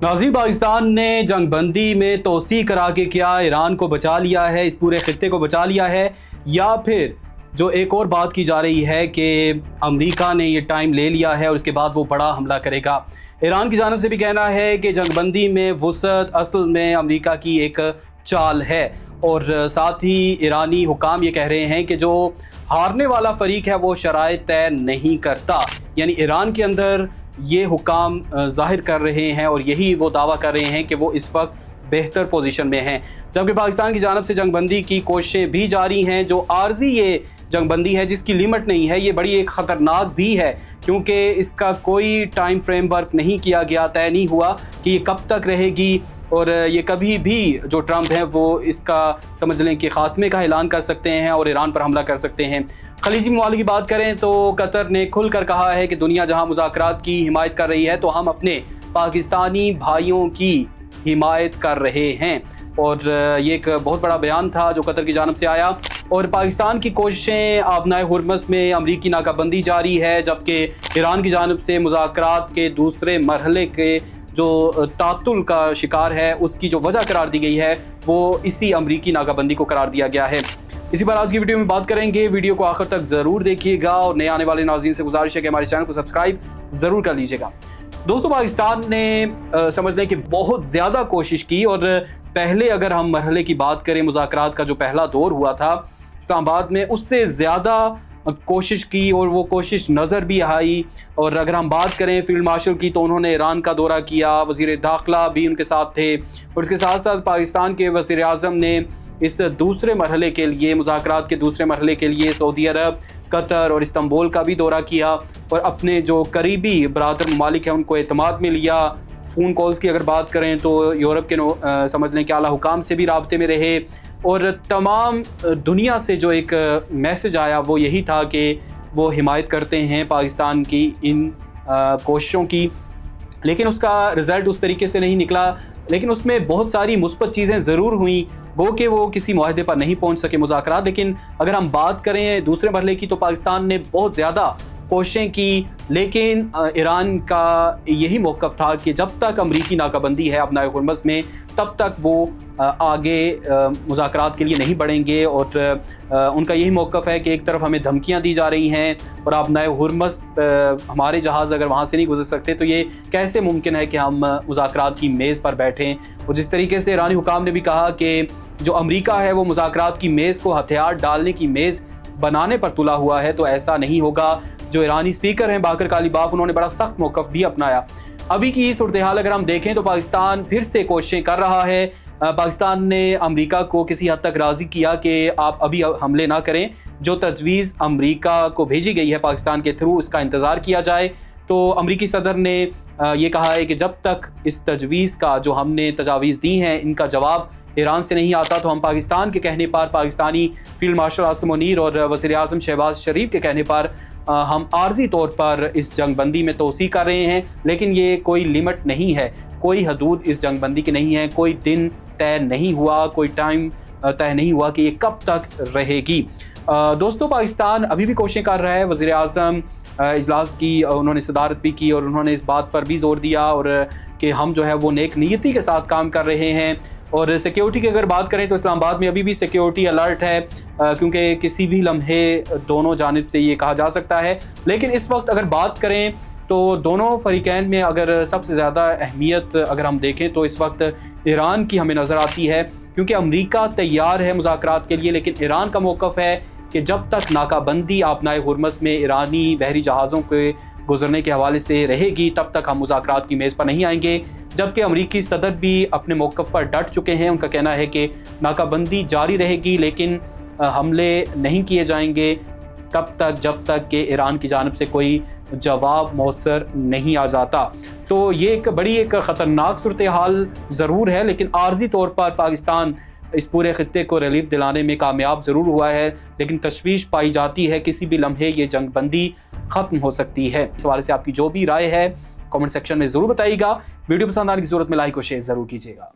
नाज़रीन, पाकिस्तान ने जंग बंदी में तोसी करा के क्या ईरान को बचा लिया है, इस पूरे खित्ते को बचा लिया है, या फिर जो एक और बात की जा रही है कि अमेरिका ने ये टाइम ले लिया है और इसके बाद वो बड़ा हमला करेगा। ईरान की जानिब से भी कहना है कि जंग बंदी में वुसअत असल में अमेरिका की एक चाल है, और साथ ही ईरानी हुकाम ये कह रहे हैं कि जो हारने वाला फरीक है वो शराइत तय नहीं करता। यानी ईरान के अंदर ये हुकाम ज़ाहिर कर रहे हैं और यही वो दावा कर रहे हैं कि वो इस वक्त बेहतर पोजीशन में हैं, जबकि पाकिस्तान की जानिब से जंग बंदी की कोशिशें भी जारी हैं। जो आर्जी ये जंग बंदी है जिसकी लिमिट नहीं है, ये बड़ी एक ख़तरनाक भी है, क्योंकि इसका कोई टाइम फ्रेमवर्क नहीं किया गया, तय नहीं हुआ कि ये कब तक रहेगी, और ये कभी भी जो ट्रंप हैं वो इसका समझ लें कि ख़ात्मे का ऐलान कर सकते हैं और ईरान पर हमला कर सकते हैं। खलीजी ममालिक की बात करें तो कतर ने खुल कर कहा है कि दुनिया जहां मुज़ाकरात की हिमायत कर रही है तो हम अपने पाकिस्तानी भाइयों की हिमायत कर रहे हैं, और ये एक बहुत बड़ा बयान था जो कतर की जानिब से आया। और पाकिस्तान की कोशिशें आबनाए हुर्मस में अमरीकी नाकाबंदी जारी है, जबकि ईरान की जानिब से मुज़ाकरात के दूसरे मरहले के जो तातुल का शिकार है उसकी जो वजह करार दी गई है वो इसी अमरीकी नाकाबंदी को करार दिया गया है। इसी पर आज की वीडियो में बात करेंगे, वीडियो को आखिर तक ज़रूर देखिएगा, और नए आने वाले नाज़रीन से गुजारिश है कि हमारे चैनल को सब्सक्राइब ज़रूर कर लीजिएगा। दोस्तों, पाकिस्तान ने समझ लें कि बहुत ज़्यादा कोशिश की, और पहले अगर हम मरहले की बात करें, मुज़ाकरात का जो पहला दौर हुआ था इस्लामाबाद में, उससे ज़्यादा कोशिश की और वो कोशिश नज़र भी आई। और अगर हम बात करें फील्ड मार्शल की तो उन्होंने ईरान का दौरा किया, वज़ीर दाखिला भी उनके साथ थे, और इसके साथ साथ पाकिस्तान के वज़ीर आज़म ने इस दूसरे मरहले के लिए, मुज़ाकरात के दूसरे मरहले के लिए सऊदी अरब, कतर और इस्तांबुल का भी दौरा किया, और अपने जो करीबी बरादर ममालिक हैं उनको एतमाद में लिया। फ़ोन कॉल्स की अगर बात करें तो यूरोप के समझ लें कि आला हुकाम से भी राब्ते में रहे, और तमाम दुनिया से जो एक मैसेज आया वो यही था कि वो हिमायत करते हैं पाकिस्तान की इन कोशिशों की। लेकिन उसका रिज़ल्ट उस तरीके से नहीं निकला, लेकिन उसमें बहुत सारी मुस्बत चीज़ें ज़रूर हुई, गो कि वो किसी मुआहदे पर नहीं पहुंच सके मुज़ाकरात। लेकिन अगर हम बात करें दूसरे मरहले की तो पाकिस्तान ने बहुत ज़्यादा कोशिशें की, लेकिन ईरान का यही मौक़िफ़ था कि जब तक अमरीकी नाकाबंदी है अपना हुर्मस में तब तक वो आगे मुज़ाकरात के लिए नहीं बढ़ेंगे। और उनका यही मौक़िफ़ है कि एक तरफ हमें धमकियां दी जा रही हैं और अपना हुर्मस हमारे जहाज़ अगर वहाँ से नहीं गुजर सकते तो ये कैसे मुमकिन है कि हम मुज़ाकरात की मेज़ पर बैठें। और जिस तरीके से ईरानी हुकाम ने भी कहा कि जो अमरीका है वो मुज़ाकरात की मेज़ को हथियार डालने की मेज़ बनाने पर तुला हुआ है, तो ऐसा नहीं होगा। जो ईरानी स्पीकर हैं बाकर कालीबाफ, उन्होंने बड़ा सख्त मौक़िफ़ भी अपनाया। अभी की सूरत हाल अगर हम देखें तो पाकिस्तान फिर से कोशिशें कर रहा है। पाकिस्तान ने अमेरिका को किसी हद तक राज़ी किया कि आप अभी हमले ना करें, जो तजवीज़ अमेरिका को भेजी गई है पाकिस्तान के थ्रू उसका इंतज़ार किया जाए। तो अमेरिकी सदर ने ये कहा है कि जब तक इस तजवीज़ का जो हमने तजावीज़ दी हैं इनका जवाब ईरान से नहीं आता तो हम पाकिस्तान के कहने पर, पाकिस्तानी फील्ड मार्शल आसिम मुनीर और वज़ीर आज़म शहबाज शरीफ के कहने पर हम आर्जी तौर पर इस जंग बंदी में तोसी कर रहे हैं। लेकिन ये कोई लिमिट नहीं है, कोई हदूद इस जंग बंदी की नहीं है, कोई दिन तय नहीं हुआ, कोई टाइम तय नहीं हुआ कि ये कब तक रहेगी। दोस्तों, पाकिस्तान अभी भी कोशिशें कर रहा है। वज़ीर आज़म इजलास की उन्होंने सदारत भी की और उन्होंने इस बात पर भी ज़ोर दिया और कि हम जो है वो नेक नीयती के साथ काम कर रहे हैं। और सिक्योरिटी की अगर बात करें तो इस्लामाबाद में अभी भी सिक्योरिटी अलर्ट है, क्योंकि किसी भी लम्हे दोनों जानिब से ये कहा जा सकता है। लेकिन इस वक्त अगर बात करें तो दोनों फरीकैन में अगर सबसे ज़्यादा अहमियत अगर हम देखें तो इस वक्त ईरान की हमें नज़र आती है, क्योंकि अमेरिका तैयार है मुज़ाकरात के लिए, लेकिन ईरान का मौक़िफ़ है कि जब तक नाकाबंदी आपनाए हुर्मस में ईरानी बहरी जहाज़ों के गुजरने के हवाले से रहेगी तब तक हम मुज़ाकरात की मेज़ पर नहीं आएंगे। जबकि अमरीकी सदर भी अपने मौक़िफ़ पर डट चुके हैं। उनका कहना है कि नाकाबंदी जारी रहेगी लेकिन हमले नहीं किए जाएंगे तब तक जब तक कि ईरान की जानिब से कोई जवाब मौसर नहीं आ जाता। तो ये एक बड़ी एक ख़तरनाक सूरत हाल ज़रूर है, लेकिन आर्जी तौर पर पाकिस्तान इस पूरे खित्ते को रिलीफ दिलाने में कामयाब ज़रूर हुआ है। लेकिन तशवीश पाई जाती है किसी भी लम्हे ये जंग बंदी ख़त्म हो सकती है। इस हवाले से आपकी जो भी राय है कमेंट सेक्शन में ज़रूर बताइएगा। वीडियो पसंद आने की सूरत में लाइक और शेयर ज़रूर कीजिएगा।